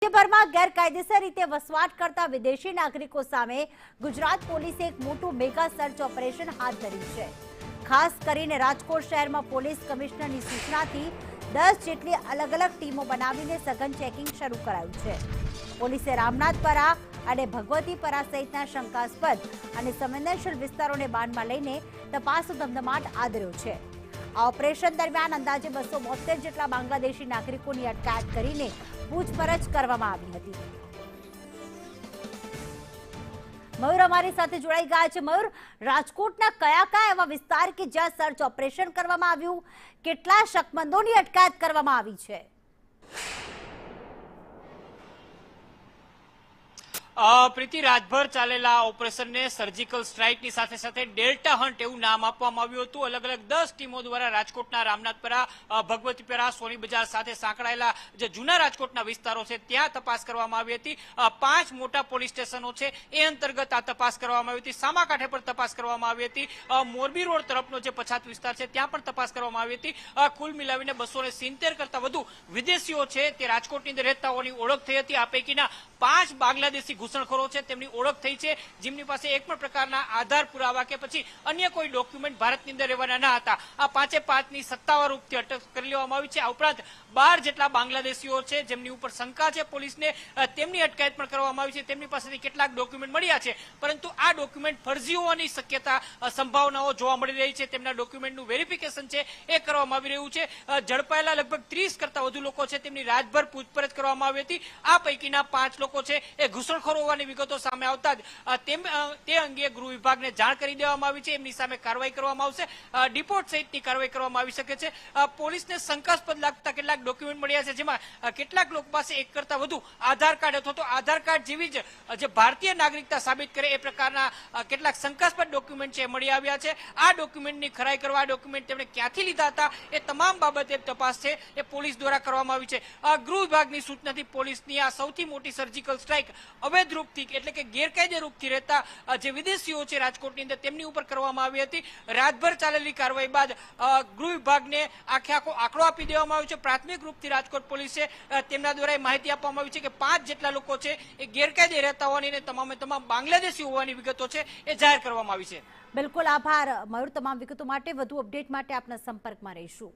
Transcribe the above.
રાજ્યભરમાં ગેરકાયદેસર રીતે વસવાટ કરતા વિદેશી નાગરિકો સામે ગુજરાત પોલીસે એક મોટું મેગા સર્ચ ઓપરેશન હાથ ધર્યું છે। ખાસ કરીને રાજકોટ શહેરમાં પોલીસ કમિશનરની સૂચનાથી 10 જેટલી અલગ અલગ ટીમો બનાવીને સઘન ચેકિંગ શરૂ કરાયું છે। પોલીસે રામનાથપરા અને ભગવતીપરા સહિતના શંકાસ્પદ અને સંવેદનશીલ વિસ્તારોને બાનમાં લઈને તપાસનો ધમધમાટ આદર્યો છે। આ ઓપરેશન દરમિયાન અંદાજે 272 જેટલા બાંગ્લાદેશી નાગરિકોની અટકાયત કરીને પૂછપરછ કરવામાં આવી હતી। મયુર અમારી સાથે જોડાઈ ગયા છે। મયુર, રાજકોટના કયા એવા વિસ્તાર કે જ્યાં સર્ચ ઓપરેશન કરવામાં આવ્યું, કેટલા શકમંદોની અટકાયત કરવામાં આવી છે? પ્રીતિ, રાજભર ચાલેલા ઓપરેશનને સર્જિકલ સ્ટ્રાઇકની સાથે સાથે ડેલ્ટા હન્ટ એવું નામ આપવામાં આવ્યું હતું। અલગ અલગ 10 ટીમો દ્વારા રાજકોટના રામનાથપરા, ભગવતીપરા, સોની બજાર સાથે સાંકળાયેલા જે જૂના રાજકોટના વિસ્તારો છે ત્યાં તપાસ કરવામાં આવી હતી। 5 મોટા પોલીસ સ્ટેશનો છે એ અંતર્ગત આ તપાસ કરવામાં આવી હતી। સામાકાંઠે પર તપાસ કરવામાં આવી હતી। મોરબી રોડ તરફનો જે પછાત વિસ્તાર છે ત્યાં પણ તપાસ કરવામાં આવી હતી। કુલ મિલાવીને 270 કરતા વધુ વિદેશીઓ છે તે રાજકોટની અંદર રહેતા હોવાની ઓળખ થઈ હતી। આ પૈકીના 5 બાંગ્લાદેશી ઘૂસણખોરો છે તેમની ઓળખ થઈ છે, જેમની પાસે એક પણ પ્રકારના આધાર પુરાવા કે પછી અન્ય કોઈ ડોક્યુમેન્ટ ભારતની અંદર રહેવાના ન હતા। આ 5ની સત્તાવાર રૂપથી અટક કરી લેવામાં આવી છે। આ ઉપરાંત 12 જેટલા બાંગ્લાદેશીઓ છે જેમની ઉપર શંકા છે પોલીસને, તેમની અટકાયત પણ કરવામાં આવી છે। તેમની પાસેથી કેટલાક ડોક્યુમેન્ટ મળ્યા છે, પરંતુ આ ડોક્યુમેન્ટ ફરજી હોવાની શક્યતા, સંભાવનાઓ જોવા મળી રહી છે। તેમના ડોક્યુમેન્ટનું વેરિફિકેશન છે એ કરવામાં આવી રહ્યું છે। ઝડપાયેલા લગભગ 30 કરતા વધુ લોકો છે તેમની રાજભર પૂછપરછ કરવામાં આવી હતી। આ પૈકીના 5 લોકો છે એ ઘૂસણખોરો હોવાની વિગતો સામે આવતા જ તે અંગે ગૃહ વિભાગને જાણ કરી દેવામાં આવી છે। એમની સામે કાર્યવાહી કરવામાં આવશે। ડિપોર્ટ સહિતની કાર્યવાહી કરવામાં આવી શકે છે। પોલીસને શંકાસ્પદ લાગતા કેટલાક ડોક્યુમેન્ટ મળ્યા છે, જેમાં કેટલાક લોકો પાસે એક કરતા વધુ આધાર કાર્ડ અથવા તો આધાર કાર્ડ જેવી જ જે ભારતીય નાગરિકતા સાબિત કરે એ પ્રકારના કેટલાક શંકાસ્પદ ડોક્યુમેન્ટ છે મળી આવ્યા છે। આ ડોક્યુમેન્ટની ખરાઈ કરવા, આ ડોક્યુમેન્ટ તેમણે ક્યાંથી લીધા હતા એ તમામ બાબતે તપાસ છે એ પોલીસ દ્વારા કરવામાં આવી છે। ગૃહ વિભાગની સૂચનાથી પોલીસની આ સૌથી મોટી સર્જિકલ સ્ટ્રાઇક અવૈધ રૂપથી એટલે કે ગેરકાયદે રૂપથી રહેતા જે વિદેશીઓ છે રાજકોટની અંદર તેમની ઉપર કરવામાં આવી હતી। રાતભર ચાલેલી કાર્યવાહી બાદ ગૃહ વિભાગને આખો આંકડો આપી દેવામાં આવ્યો છે। પ્રાથમિક રૂપથી રાજકોટ પોલીસે તેમના દ્વારા માહિતી આપવામાં આવી છે કે 5 જેટલા લોકો છે એ ગેરકાયદે રહેતા હોવાની અને તમામ બાંગ્લાદેશી હોવાની વિગતો છે એ જાહેર કરવામાં આવી છે। બિલકુલ, આભાર મયુર તમામ વિગતો માટે। વધુ અપડેટ માટે આપના સંપર્કમાં રહીશું।